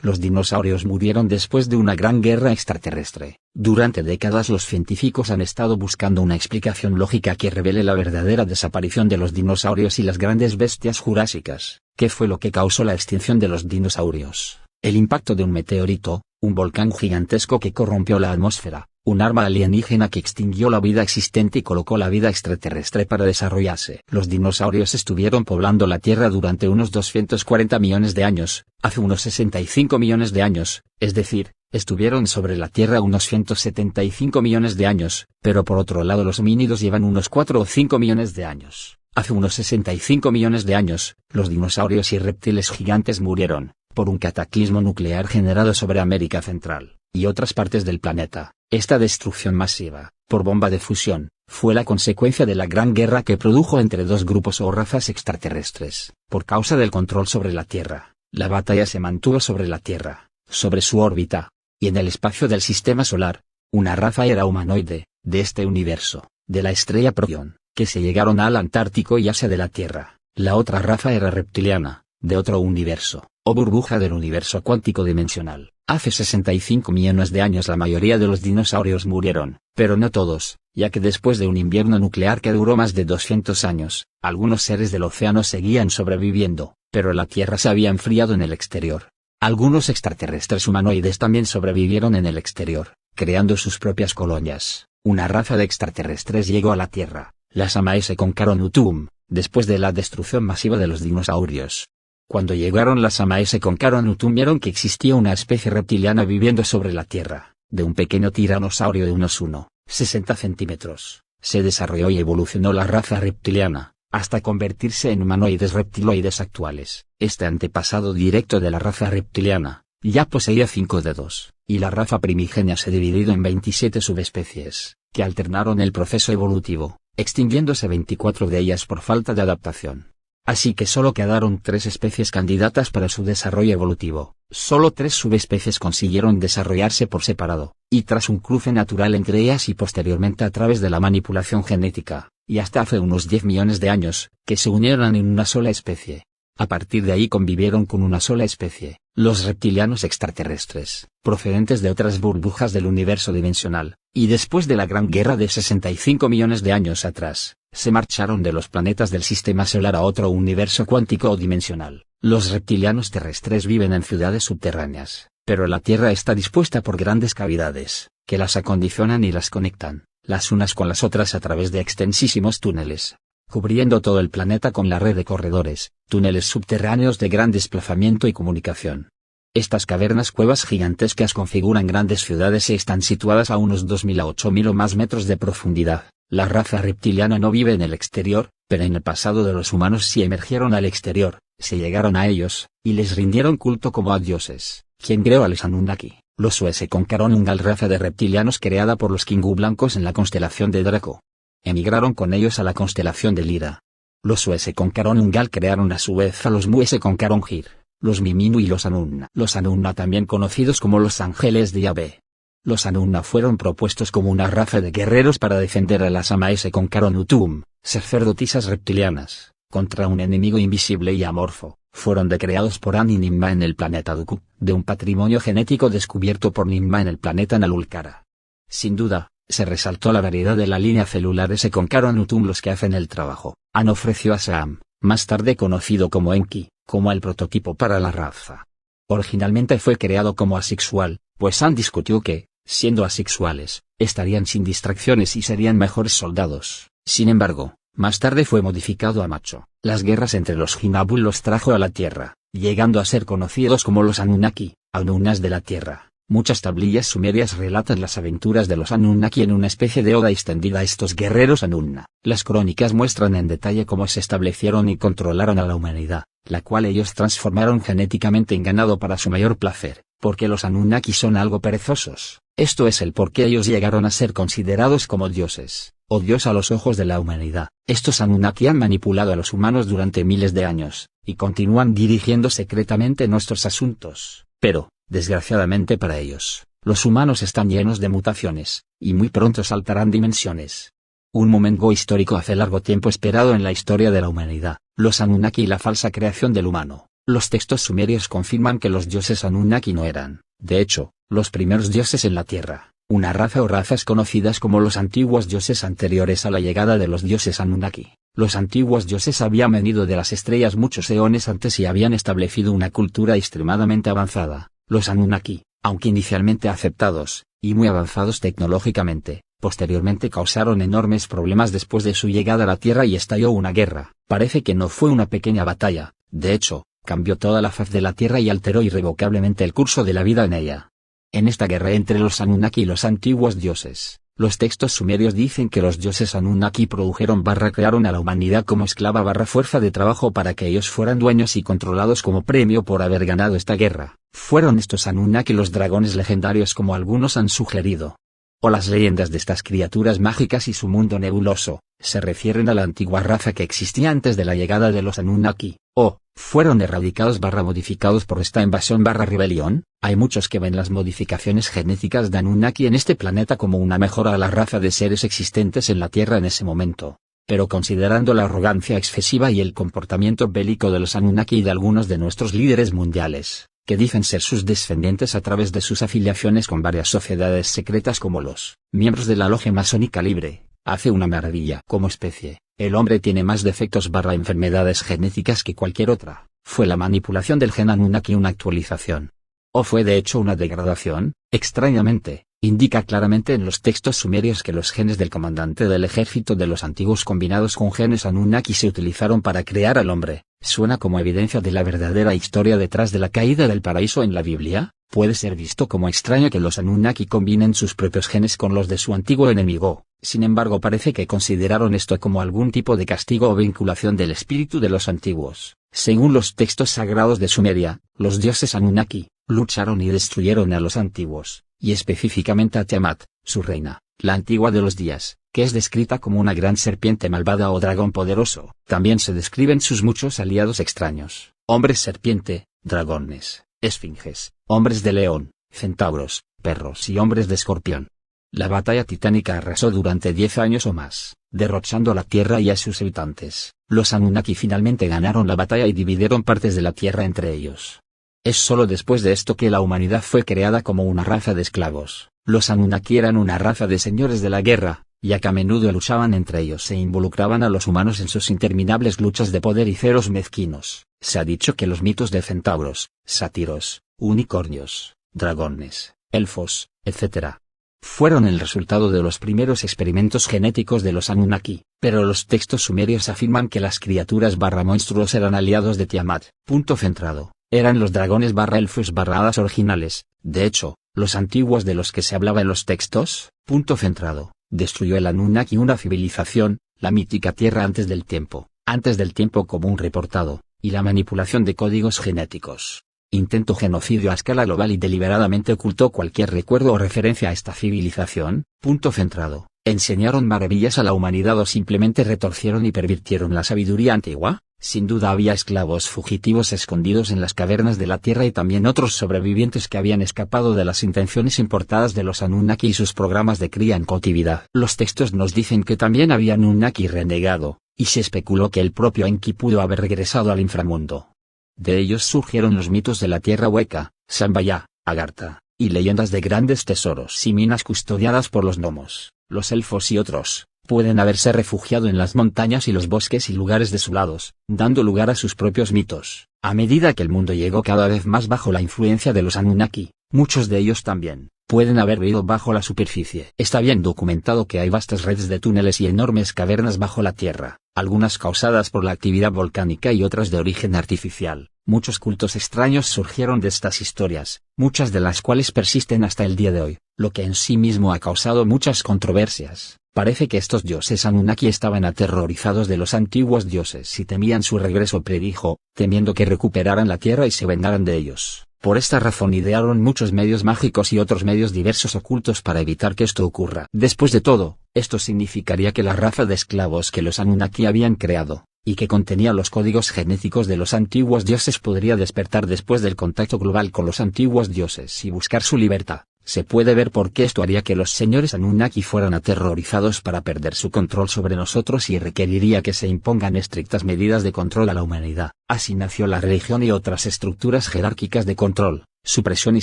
Los dinosaurios murieron después de una gran guerra extraterrestre. Durante décadas los científicos han estado buscando una explicación lógica que revele la verdadera desaparición de los dinosaurios y las grandes bestias jurásicas. ¿Qué fue lo que causó la extinción de los dinosaurios? El impacto de un meteorito, un volcán gigantesco que corrompió la atmósfera, un arma alienígena que extinguió la vida existente y colocó la vida extraterrestre para desarrollarse. Los dinosaurios estuvieron poblando la Tierra durante unos 240 millones de años, hace unos 65 millones de años, es decir, estuvieron sobre la Tierra unos 175 millones de años, pero por otro lado los homínidos llevan unos 4 o 5 millones de años. Hace unos 65 millones de años, los dinosaurios y reptiles gigantes murieron, por un cataclismo nuclear generado sobre América Central y otras partes del planeta. Esta destrucción masiva, por bomba de fusión, fue la consecuencia de la gran guerra que produjo entre dos grupos o razas extraterrestres. Por causa del control sobre la Tierra, la batalla se mantuvo sobre la Tierra, sobre su órbita, y en el espacio del sistema solar. Una raza era humanoide, de este universo, de la estrella Proteón, que se llegaron al Antártico y Asia de la Tierra. La otra raza era reptiliana, de otro universo, o burbuja del universo cuántico dimensional. Hace 65 millones de años la mayoría de los dinosaurios murieron, pero no todos, ya que después de un invierno nuclear que duró más de 200 años, algunos seres del océano seguían sobreviviendo, pero la Tierra se había enfriado en el exterior. Algunos extraterrestres humanoides también sobrevivieron en el exterior, creando sus propias colonias. Una raza de extraterrestres llegó a la Tierra, las Amaeseconcharonutum, después de la destrucción masiva de los dinosaurios. Cuando llegaron las Amaeseconcharonutum vieron que existía una especie reptiliana viviendo sobre la Tierra, de un pequeño tiranosaurio de unos 1,60 centímetros. Se desarrolló y evolucionó la raza reptiliana, hasta convertirse en humanoides reptiloides actuales. Este antepasado directo de la raza reptiliana, ya poseía 5 dedos, y la raza primigenia se dividió en 27 subespecies, que alternaron el proceso evolutivo, extinguiéndose 24 de ellas por falta de adaptación. Así que solo quedaron 3 especies candidatas para su desarrollo evolutivo. Solo 3 subespecies consiguieron desarrollarse por separado, y tras un cruce natural entre ellas y posteriormente a través de la manipulación genética, y hasta hace unos 10 millones de años, que se unieron en una sola especie. A partir de ahí convivieron con una sola especie, los reptilianos extraterrestres, procedentes de otras burbujas del universo dimensional, y después de la gran guerra de 65 millones de años atrás, se marcharon de los planetas del sistema solar a otro universo cuántico o dimensional. Los reptilianos terrestres viven en ciudades subterráneas, pero la Tierra está dispuesta por grandes cavidades, que las acondicionan y las conectan, las unas con las otras a través de extensísimos túneles, cubriendo todo el planeta con la red de corredores, túneles subterráneos de gran desplazamiento y comunicación. Estas cavernas cuevas gigantescas configuran grandes ciudades y están situadas a unos 2000 a 8000 o más metros de profundidad. La raza reptiliana no vive en el exterior, pero en el pasado de los humanos sí emergieron al exterior, se llegaron a ellos, y les rindieron culto como a dioses. ¿Quién creó a los Anunnaki? Los Uaseconcharonungal, raza de reptilianos creada por los Kingu blancos en la constelación de Draco. Emigraron con ellos a la constelación de Lira. Los Uaseconcharonungal crearon a su vez a los Mueseconcharonjir, los Miminu y los Anunna. Los Anunna, también conocidos como los ángeles de Yahvé. Los Anunna fueron propuestos como una raza de guerreros para defender a las Amaeseconcharonutum, sacerdotisas reptilianas, contra un enemigo invisible y amorfo. Fueron decreados por An y Ninma en el planeta Dooku, de un patrimonio genético descubierto por Ninma en el planeta Nalulcara. Sin duda, se resaltó la variedad de la línea celular Seconcharonutum, los que hacen el trabajo. An ofreció a Sam, más tarde conocido como Enki, como el prototipo para la raza. Originalmente fue creado como asexual, pues An discutió que, siendo asexuales, estarían sin distracciones y serían mejores soldados. Sin embargo, más tarde fue modificado a macho. Las guerras entre los Hinabul los trajo a la Tierra, llegando a ser conocidos como los Anunnaki, Anunnas de la Tierra. Muchas tablillas sumerias relatan las aventuras de los Anunnaki en una especie de oda extendida a estos guerreros Anunna. Las crónicas muestran en detalle cómo se establecieron y controlaron a la humanidad, la cual ellos transformaron genéticamente en ganado para su mayor placer, porque los Anunnaki son algo perezosos. Esto es el por qué ellos llegaron a ser considerados como dioses, o Dios a los ojos de la humanidad. Estos Anunnaki han manipulado a los humanos durante miles de años, y continúan dirigiendo secretamente nuestros asuntos. Pero, desgraciadamente para ellos, los humanos están llenos de mutaciones, y muy pronto saltarán dimensiones. Un momento histórico hace largo tiempo esperado en la historia de la humanidad, los Anunnaki y la falsa creación del humano. Los textos sumerios confirman que los dioses Anunnaki no eran, de hecho, los primeros dioses en la Tierra, una raza o razas conocidas como los antiguos dioses anteriores a la llegada de los dioses Anunnaki. Los antiguos dioses habían venido de las estrellas muchos eones antes y habían establecido una cultura extremadamente avanzada. Los Anunnaki, aunque inicialmente aceptados, y muy avanzados tecnológicamente, posteriormente causaron enormes problemas después de su llegada a la Tierra y estalló una guerra. Parece que no fue una pequeña batalla, de hecho, cambió toda la faz de la Tierra y alteró irrevocablemente el curso de la vida en ella. En esta guerra entre los Anunnaki y los antiguos dioses, los textos sumerios dicen que los dioses Anunnaki crearon a la humanidad como esclava fuerza de trabajo para que ellos fueran dueños y controlados como premio por haber ganado esta guerra. ¿Fueron estos Anunnaki los dragones legendarios como algunos han sugerido? O las leyendas de estas criaturas mágicas y su mundo nebuloso, se refieren a la antigua raza que existía antes de la llegada de los Anunnaki, o, fueron erradicados modificados por esta invasión rebelión. Hay muchos que ven las modificaciones genéticas de Anunnaki en este planeta como una mejora a la raza de seres existentes en la Tierra en ese momento. Pero considerando la arrogancia excesiva y el comportamiento bélico de los Anunnaki y de algunos de nuestros líderes mundiales, que dicen ser sus descendientes a través de sus afiliaciones con varias sociedades secretas como los miembros de la logia masónica libre, hace una maravilla. Como especie, el hombre tiene más defectos enfermedades genéticas que cualquier otra. ¿Fue la manipulación del gen Anunnaki una actualización? ¿O fue de hecho una degradación? Extrañamente, indica claramente en los textos sumerios que los genes del comandante del ejército de los antiguos combinados con genes Anunnaki se utilizaron para crear al hombre. ¿Suena como evidencia de la verdadera historia detrás de la caída del paraíso en la Biblia? Puede ser visto como extraño que los Anunnaki combinen sus propios genes con los de su antiguo enemigo. Sin embargo, parece que consideraron esto como algún tipo de castigo o vinculación del espíritu de los antiguos. Según los textos sagrados de Sumeria, los dioses Anunnaki lucharon y destruyeron a los antiguos, y específicamente a Tiamat, su reina, la antigua de los días, que es descrita como una gran serpiente malvada o dragón poderoso. También se describen sus muchos aliados extraños: hombres serpiente, dragones, esfinges, hombres de león, centauros, perros y hombres de escorpión. La batalla titánica arrasó durante 10 años o más, derrochando la Tierra y a sus habitantes. Los Anunnaki finalmente ganaron la batalla y dividieron partes de la Tierra entre ellos. Es solo después de esto que la humanidad fue creada como una raza de esclavos. Los Anunnaki eran una raza de señores de la guerra, ya que a menudo luchaban entre ellos e involucraban a los humanos en sus interminables luchas de poder y celos mezquinos. Se ha dicho que los mitos de centauros, sátiros, unicornios, dragones, elfos, etc., fueron el resultado de los primeros experimentos genéticos de los Anunnaki, pero los textos sumerios afirman que las criaturas monstruos eran aliados de Tiamat. Punto centrado. Eran los dragones elfos hadas originales. De hecho, los antiguos de los que se hablaba en los textos. Punto centrado. Destruyó el Anunnaki una civilización, la mítica Tierra antes del tiempo común reportado, y la manipulación de códigos genéticos. Intentó genocidio a escala global y deliberadamente ocultó cualquier recuerdo o referencia a esta civilización. Punto centrado. ¿Enseñaron maravillas a la humanidad o simplemente retorcieron y pervirtieron la sabiduría antigua? Sin duda había esclavos fugitivos escondidos en las cavernas de la Tierra y también otros sobrevivientes que habían escapado de las intenciones importadas de los Anunnaki y sus programas de cría en cautividad. Los textos nos dicen que también había Anunnaki renegado, y se especuló que el propio Enki pudo haber regresado al inframundo. De ellos surgieron los mitos de la Tierra Hueca, Shambhaya, Agartha, y leyendas de grandes tesoros y minas custodiadas por los gnomos. Los elfos y otros pueden haberse refugiado en las montañas y los bosques y lugares desolados, dando lugar a sus propios mitos. A medida que el mundo llegó cada vez más bajo la influencia de los Anunnaki, muchos de ellos también pueden haber vivido bajo la superficie. Está bien documentado que hay vastas redes de túneles y enormes cavernas bajo la Tierra, algunas causadas por la actividad volcánica y otras de origen artificial. Muchos cultos extraños surgieron de estas historias, muchas de las cuales persisten hasta el día de hoy, lo que en sí mismo ha causado muchas controversias. Parece que estos dioses Anunnaki estaban aterrorizados de los antiguos dioses y temían su regreso predijo, temiendo que recuperaran la Tierra y se vengaran de ellos. Por esta razón idearon muchos medios mágicos y otros medios diversos ocultos para evitar que esto ocurra. Después de todo, esto significaría que la raza de esclavos que los Anunnaki habían creado, y que contenía los códigos genéticos de los antiguos dioses podría despertar después del contacto global con los antiguos dioses y buscar su libertad. se puede ver por qué esto haría que los señores Anunnaki fueran aterrorizados para perder su control sobre nosotros y requeriría que se impongan estrictas medidas de control a la humanidad. Así nació la religión y otras estructuras jerárquicas de control, supresión y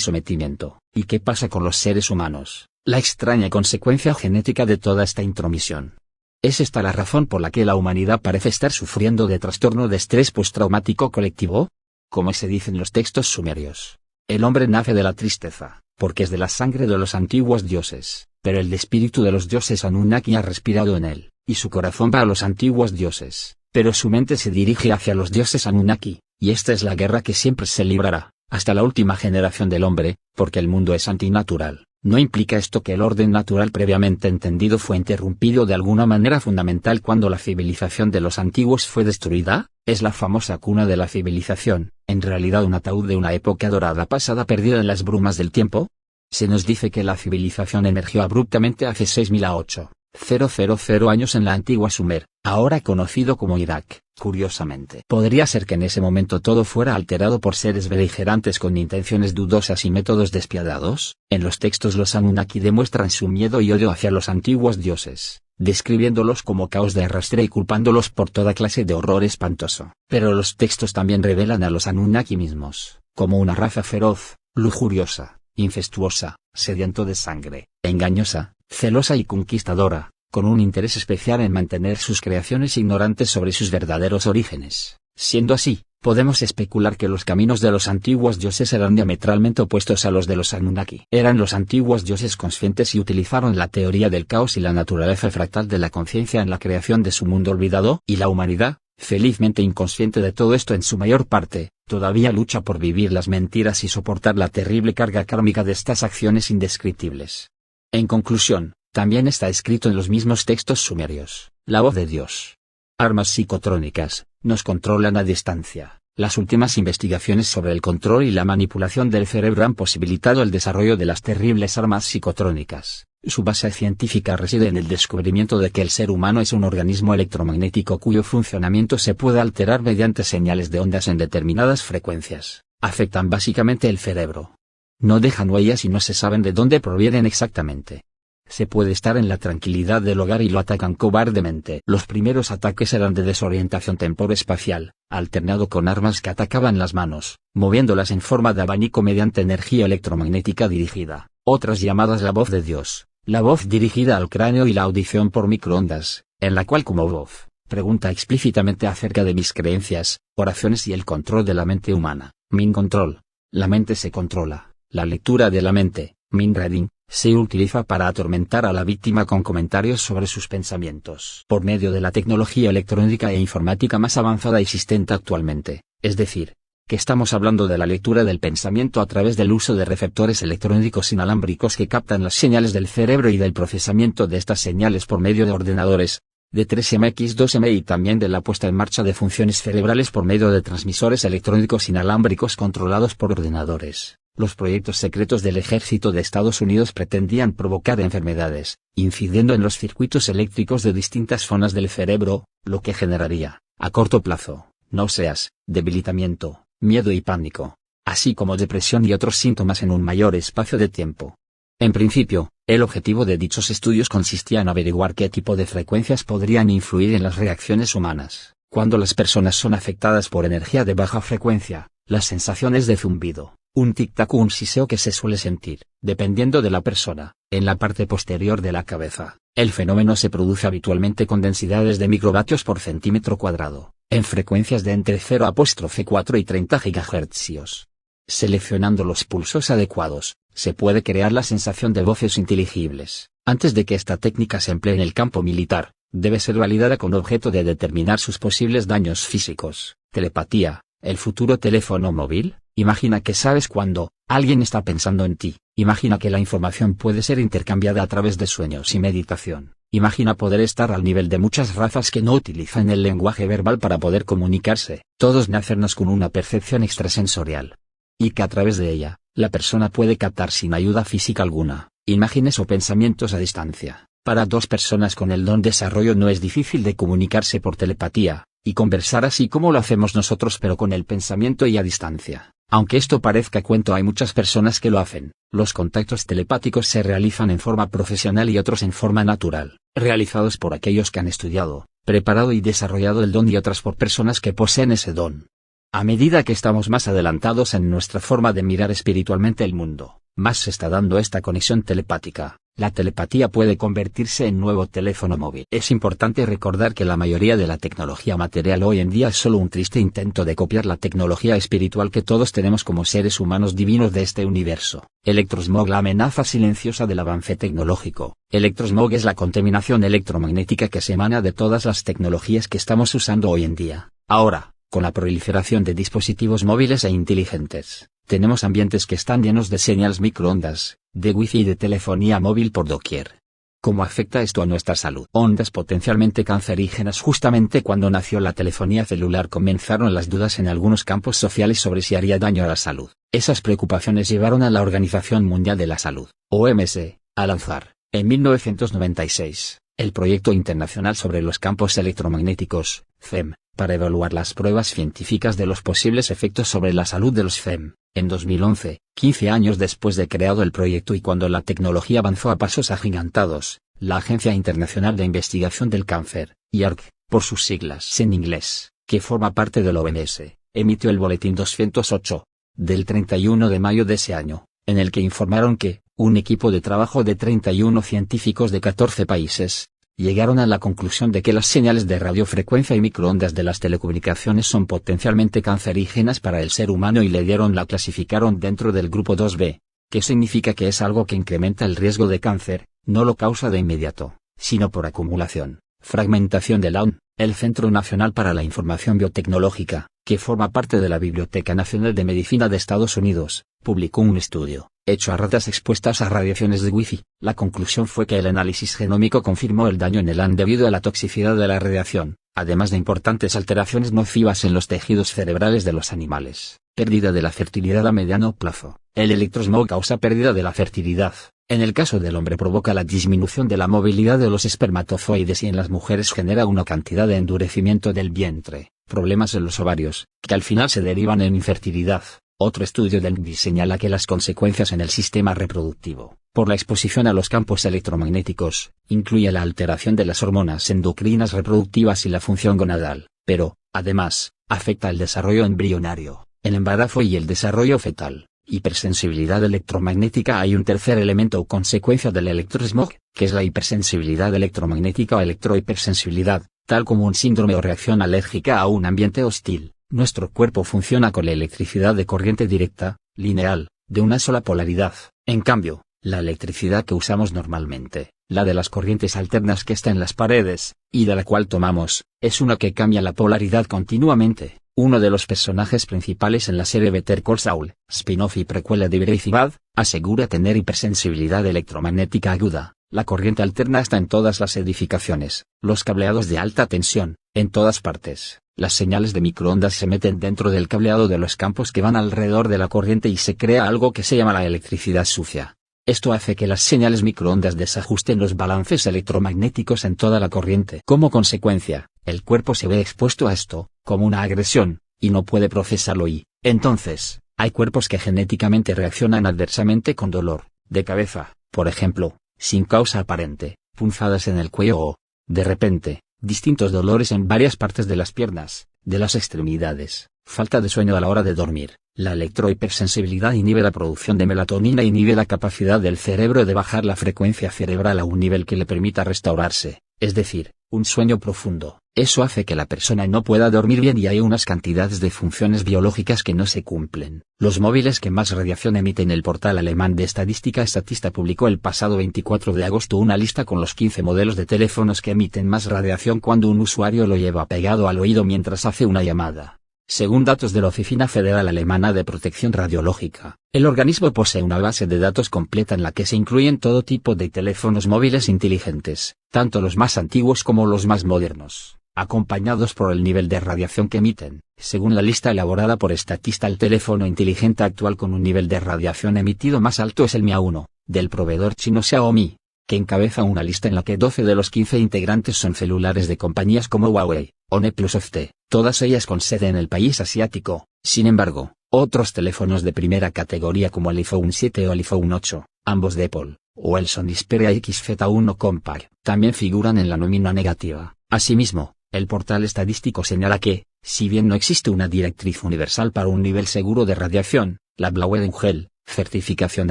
sometimiento. ¿Y qué pasa con los seres humanos? La extraña consecuencia genética de toda esta intromisión. ¿Es esta la razón por la que la humanidad parece estar sufriendo de trastorno de estrés postraumático colectivo? Como se dice en los textos sumerios, el hombre nace de la tristeza, porque es de la sangre de los antiguos dioses, pero el espíritu de los dioses Anunnaki ha respirado en él, y su corazón va a los antiguos dioses, pero su mente se dirige hacia los dioses Anunnaki, y esta es la guerra que siempre se librará, hasta la última generación del hombre, porque el mundo es antinatural. ¿No implica esto que el orden natural previamente entendido fue interrumpido de alguna manera fundamental cuando la civilización de los antiguos fue destruida? Es la famosa cuna de la civilización, en realidad un ataúd de una época dorada pasada perdida en las brumas del tiempo. Se nos dice que la civilización emergió abruptamente hace 6.000 a 8.000 años en la antigua Sumer, ahora conocido como Irak. Curiosamente, podría ser que en ese momento todo fuera alterado por seres beligerantes con intenciones dudosas y métodos despiadados. En los textos los Anunnaki demuestran su miedo y odio hacia los antiguos dioses, describiéndolos como caos de arrastre y culpándolos por toda clase de horror espantoso. Pero los textos también revelan a los Anunnaki mismos, como una raza feroz, lujuriosa, incestuosa, sediento de sangre, engañosa, celosa y conquistadora, con un interés especial en mantener sus creaciones ignorantes sobre sus verdaderos orígenes. Siendo así, podemos especular que los caminos de los antiguos dioses eran diametralmente opuestos a los de los Anunnaki. Eran los antiguos dioses conscientes y utilizaron la teoría del caos y la naturaleza fractal de la conciencia en la creación de su mundo olvidado, y la humanidad, felizmente inconsciente de todo esto en su mayor parte, todavía lucha por vivir las mentiras y soportar la terrible carga kármica de estas acciones indescriptibles. En conclusión, también está escrito en los mismos textos sumerios, la voz de Dios. Armas psicotrónicas, nos controlan a distancia. Las últimas investigaciones sobre el control y la manipulación del cerebro han posibilitado el desarrollo de las terribles armas psicotrónicas. Su base científica reside en el descubrimiento de que el ser humano es un organismo electromagnético cuyo funcionamiento se puede alterar mediante señales de ondas en determinadas frecuencias. Afectan básicamente el cerebro. No dejan huellas y no se saben de dónde provienen exactamente. Se puede estar en la tranquilidad del hogar y lo atacan cobardemente. Los primeros ataques eran de desorientación temporoespacial, alternado con armas que atacaban las manos, moviéndolas en forma de abanico mediante energía electromagnética dirigida. Otras llamadas la voz de Dios, la voz dirigida al cráneo y la audición por microondas, en la cual como voz, pregunta explícitamente acerca de mis creencias, oraciones y el control de la mente humana. Mind Control. La mente se controla. La lectura de la mente, Mind Reading, se utiliza para atormentar a la víctima con comentarios sobre sus pensamientos. Por medio de la tecnología electrónica e informática más avanzada existente actualmente, es decir, que estamos hablando de la lectura del pensamiento a través del uso de receptores electrónicos inalámbricos que captan las señales del cerebro y del procesamiento de estas señales por medio de ordenadores, de 3M, 2M y también de la puesta en marcha de funciones cerebrales por medio de transmisores electrónicos inalámbricos controlados por ordenadores. Los proyectos secretos del ejército de Estados Unidos pretendían provocar enfermedades, incidiendo en los circuitos eléctricos de distintas zonas del cerebro, lo que generaría, a corto plazo, náuseas, debilitamiento, miedo y pánico, así como depresión y otros síntomas en un mayor espacio de tiempo. En principio, el objetivo de dichos estudios consistía en averiguar qué tipo de frecuencias podrían influir en las reacciones humanas. Cuando las personas son afectadas por energía de baja frecuencia, las sensaciones de zumbido, un tic-tac o un siseo que se suele sentir, dependiendo de la persona, en la parte posterior de la cabeza. El fenómeno se produce habitualmente con densidades de microvatios por centímetro cuadrado, en frecuencias de entre 0,4 y 30 GHz. Seleccionando los pulsos adecuados, se puede crear la sensación de voces inteligibles. Antes de que esta técnica se emplee en el campo militar, debe ser validada con objeto de determinar sus posibles daños físicos. Telepatía. El futuro teléfono móvil. Imagina que sabes cuando alguien está pensando en ti. Imagina que la información puede ser intercambiada a través de sueños y meditación. Imagina poder estar al nivel de muchas razas que no utilizan el lenguaje verbal para poder comunicarse. Todos nacernos con una percepción extrasensorial. Y que a través de ella, la persona puede captar sin ayuda física alguna, imágenes o pensamientos a distancia. Para dos personas con el don desarrollo no es difícil de comunicarse por telepatía, y conversar así como lo hacemos nosotros pero con el pensamiento y a distancia. Aunque esto parezca cuento, hay muchas personas que lo hacen. Los contactos telepáticos se realizan en forma profesional y otros en forma natural, realizados por aquellos que han estudiado, preparado y desarrollado el don, y otras por personas que poseen ese don. A medida que estamos más adelantados en nuestra forma de mirar espiritualmente el mundo, más se está dando esta conexión telepática. La telepatía puede convertirse en nuevo teléfono móvil. Es importante recordar que la mayoría de la tecnología material hoy en día es solo un triste intento de copiar la tecnología espiritual que todos tenemos como seres humanos divinos de este universo. Electrosmog, la amenaza silenciosa del avance tecnológico. Electrosmog es la contaminación electromagnética que se emana de todas las tecnologías que estamos usando hoy en día. Ahora, con la proliferación de dispositivos móviles e inteligentes, tenemos ambientes que están llenos de señales microondas, de wifi y de telefonía móvil por doquier. ¿Cómo afecta esto a nuestra salud? Ondas potencialmente cancerígenas. Justamente cuando nació la telefonía celular comenzaron las dudas en algunos campos sociales sobre si haría daño a la salud. Esas preocupaciones llevaron a la Organización Mundial de la Salud, OMS, a lanzar, en 1996, el Proyecto Internacional sobre los Campos Electromagnéticos, CEM, para evaluar las pruebas científicas de los posibles efectos sobre la salud de los CEM. En 2011, 15 años después de creado el proyecto y cuando la tecnología avanzó a pasos agigantados, la Agencia Internacional de Investigación del Cáncer, IARC, por sus siglas en inglés, que forma parte del OMS, emitió el Boletín 208, del 31 de mayo de ese año, en el que informaron que, un equipo de trabajo de 31 científicos de 14 países, llegaron a la conclusión de que las señales de radiofrecuencia y microondas de las telecomunicaciones son potencialmente cancerígenas para el ser humano y la clasificaron dentro del grupo 2B, que significa que es algo que incrementa el riesgo de cáncer, no lo causa de inmediato, sino por acumulación, fragmentación de la ONU. El Centro Nacional para la Información Biotecnológica, que forma parte de la Biblioteca Nacional de Medicina de Estados Unidos, publicó un estudio, hecho a ratas expuestas a radiaciones de Wi-Fi. La conclusión fue que el análisis genómico confirmó el daño en el ADN debido a la toxicidad de la radiación, además de importantes alteraciones nocivas en los tejidos cerebrales de los animales, pérdida de la fertilidad a mediano plazo. El electrosmog causa pérdida de la fertilidad. En el caso del hombre provoca la disminución de la movilidad de los espermatozoides y en las mujeres genera una cantidad de endurecimiento del vientre, problemas en los ovarios, que al final se derivan en infertilidad. Otro estudio del NBI señala que las consecuencias en el sistema reproductivo, por la exposición a los campos electromagnéticos, incluye la alteración de las hormonas endocrinas reproductivas y la función gonadal, pero, además, afecta el desarrollo embrionario, el embarazo y el desarrollo fetal. Hipersensibilidad electromagnética. Hay un tercer elemento o consecuencia del electrosmog, que es la hipersensibilidad electromagnética o electrohipersensibilidad, tal como un síndrome o reacción alérgica a un ambiente hostil. Nuestro cuerpo funciona con la electricidad de corriente directa, lineal, de una sola polaridad. En cambio, la electricidad que usamos normalmente, la de las corrientes alternas que está en las paredes, y de la cual tomamos, es una que cambia la polaridad continuamente. Uno de los personajes principales en la serie Better Call Saul, spin-off y precuela de Breaking Bad, asegura tener hipersensibilidad electromagnética aguda. La corriente alterna está en todas las edificaciones, los cableados de alta tensión, en todas partes. Las señales de microondas se meten dentro del cableado de los campos que van alrededor de la corriente y se crea algo que se llama la electricidad sucia. Esto hace que las señales microondas desajusten los balances electromagnéticos en toda la corriente. Como consecuencia, el cuerpo se ve expuesto a esto, como una agresión, y no puede procesarlo entonces, hay cuerpos que genéticamente reaccionan adversamente con dolor, de cabeza, por ejemplo, sin causa aparente, punzadas en el cuello o, de repente, distintos dolores en varias partes de las piernas, de las extremidades, falta de sueño a la hora de dormir. La electrohipersensibilidad inhibe la producción de melatonina e inhibe la capacidad del cerebro de bajar la frecuencia cerebral a un nivel que le permita restaurarse, es decir, un sueño profundo. Eso hace que la persona no pueda dormir bien y hay unas cantidades de funciones biológicas que no se cumplen. Los móviles que más radiación emiten. El portal alemán de estadística Statista publicó el pasado 24 de agosto una lista con los 15 modelos de teléfonos que emiten más radiación cuando un usuario lo lleva pegado al oído mientras hace una llamada. Según datos de la Oficina Federal Alemana de Protección Radiológica, el organismo posee una base de datos completa en la que se incluyen todo tipo de teléfonos móviles inteligentes, tanto los más antiguos como los más modernos, acompañados por el nivel de radiación que emiten. Según la lista elaborada por Statista, el teléfono inteligente actual con un nivel de radiación emitido más alto es el Mi A1, del proveedor chino Xiaomi, que encabeza una lista en la que 12 de los 15 integrantes son celulares de compañías como Huawei, OnePlus o ZTE, todas ellas con sede en el país asiático. Sin embargo, Otros teléfonos de primera categoría como el iPhone 7 o el iPhone 8, ambos de Apple, o el Sony Xperia XZ1 Compact, también figuran en la nómina negativa. Asimismo, el portal estadístico señala que, si bien no existe una directriz universal para un nivel seguro de radiación, la Blaue Engel, certificación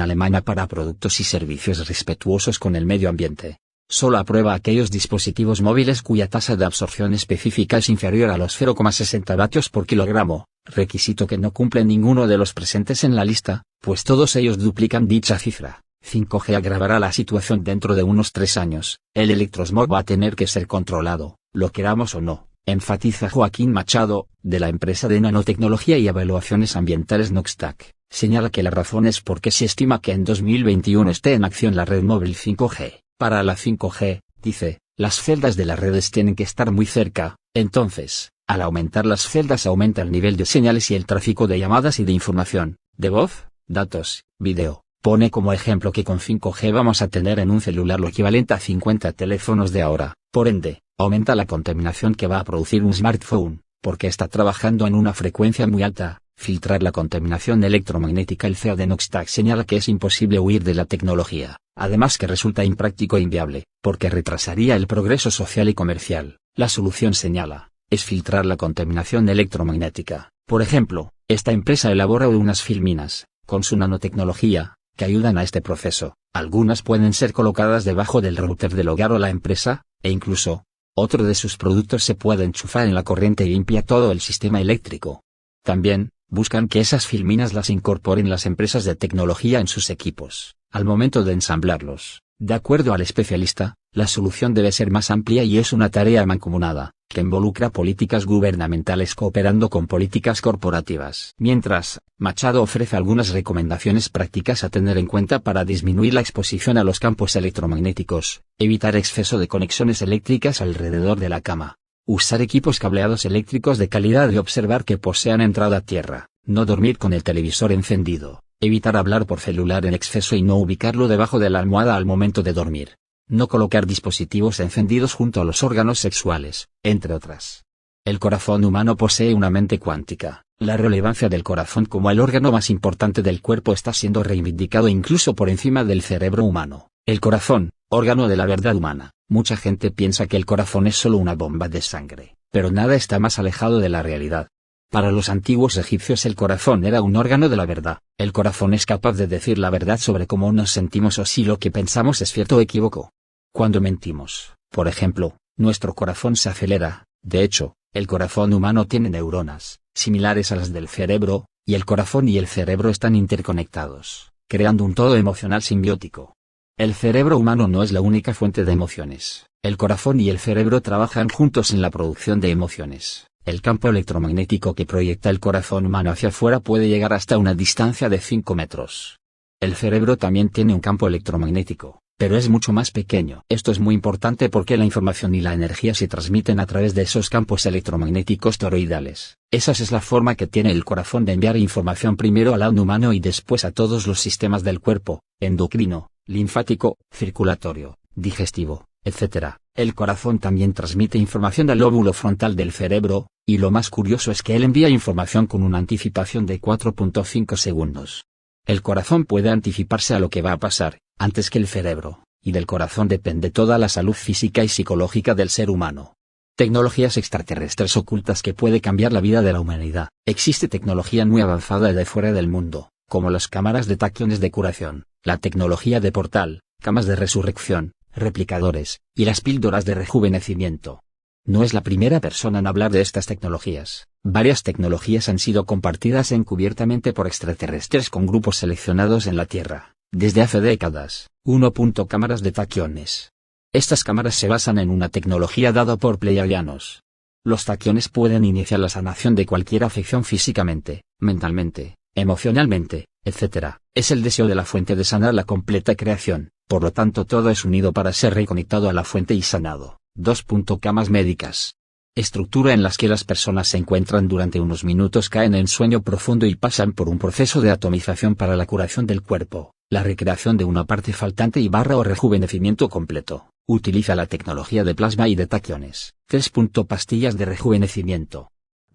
alemana para productos y servicios respetuosos con el medio ambiente, solo aprueba aquellos dispositivos móviles cuya tasa de absorción específica es inferior a los 0,60 vatios por kilogramo, requisito que no cumple ninguno de los presentes en la lista, pues todos ellos duplican dicha cifra. 5G agravará la situación dentro de unos 3 años. El electrosmog va a tener que ser controlado, lo queramos o no, enfatiza Joaquín Machado, de la empresa de nanotecnología y evaluaciones ambientales Noxtac. Señala que la razón es porque se estima que en 2021 esté en acción la red móvil 5G. Para la 5G, dice, las celdas de las redes tienen que estar muy cerca, entonces, al aumentar las celdas aumenta el nivel de señales y el tráfico de llamadas y de información, de voz, datos, video. Pone como ejemplo que con 5G vamos a tener en un celular lo equivalente a 50 teléfonos de ahora, por ende, aumenta la contaminación que va a producir un smartphone, porque está trabajando en una frecuencia muy alta. Filtrar la contaminación electromagnética. El CEO de Noxtac señala que es imposible huir de la tecnología, además que resulta impráctico e inviable, porque retrasaría el progreso social y comercial. La solución, señala, es filtrar la contaminación electromagnética. Por ejemplo, esta empresa elabora unas filminas, con su nanotecnología, que ayudan a este proceso. Algunas pueden ser colocadas debajo del router del hogar o la empresa, e incluso, otro de sus productos se puede enchufar en la corriente y limpia todo el sistema eléctrico. También, buscan que esas filminas las incorporen las empresas de tecnología en sus equipos, al momento de ensamblarlos. De acuerdo al especialista, la solución debe ser más amplia y es una tarea mancomunada, que involucra políticas gubernamentales cooperando con políticas corporativas. Mientras, Machado ofrece algunas recomendaciones prácticas a tener en cuenta para disminuir la exposición a los campos electromagnéticos: evitar exceso de conexiones eléctricas alrededor de la cama, usar equipos cableados eléctricos de calidad y observar que posean entrada a tierra, no dormir con el televisor encendido, evitar hablar por celular en exceso y no ubicarlo debajo de la almohada al momento de dormir, no colocar dispositivos encendidos junto a los órganos sexuales, entre otras. El corazón humano posee una mente cuántica. La relevancia del corazón como el órgano más importante del cuerpo está siendo reivindicado incluso por encima del cerebro humano. El corazón, órgano de la verdad humana. Mucha gente piensa que el corazón es solo una bomba de sangre, pero nada está más alejado de la realidad. Para los antiguos egipcios el corazón era un órgano de la verdad. El corazón es capaz de decir la verdad sobre cómo nos sentimos o si lo que pensamos es cierto o equívoco. Cuando mentimos, por ejemplo, nuestro corazón se acelera. De hecho, el corazón humano tiene neuronas, similares a las del cerebro, y el corazón y el cerebro están interconectados, creando un todo emocional simbiótico. El cerebro humano no es la única fuente de emociones. El corazón y el cerebro trabajan juntos en la producción de emociones. El campo electromagnético que proyecta el corazón humano hacia afuera puede llegar hasta una distancia de 5 metros. El cerebro también tiene un campo electromagnético, pero es mucho más pequeño. Esto es muy importante porque la información y la energía se transmiten a través de esos campos electromagnéticos toroidales. Esa es la forma que tiene el corazón de enviar información primero al lado humano y después a todos los sistemas del cuerpo: endocrino, linfático, circulatorio, digestivo, etc. El corazón también transmite información al lóbulo frontal del cerebro, y lo más curioso es que él envía información con una anticipación de 4.5 segundos. El corazón puede anticiparse a lo que va a pasar, antes que el cerebro, y del corazón depende toda la salud física y psicológica del ser humano. Tecnologías extraterrestres ocultas que puede cambiar la vida de la humanidad. Existe tecnología muy avanzada de fuera del mundo, como las cámaras de taquiones de curación, la tecnología de portal, camas de resurrección, replicadores, y las píldoras de rejuvenecimiento. No es la primera persona en hablar de estas tecnologías. Varias tecnologías han sido compartidas encubiertamente por extraterrestres con grupos seleccionados en la Tierra, desde hace décadas. 1. Cámaras de taquiones. Estas cámaras se basan en una tecnología dada por pleiadianos. Los taquiones pueden iniciar la sanación de cualquier afección físicamente, mentalmente, emocionalmente, etc. Es el deseo de la fuente de sanar la completa creación, por lo tanto todo es unido para ser reconectado a la fuente y sanado. 2. Camas médicas. Estructura en las que las personas se encuentran durante unos minutos, caen en sueño profundo y pasan por un proceso de atomización para la curación del cuerpo, la recreación de una parte faltante y o rejuvenecimiento completo. Utiliza la tecnología de plasma y de taquiones. 3. Pastillas de rejuvenecimiento.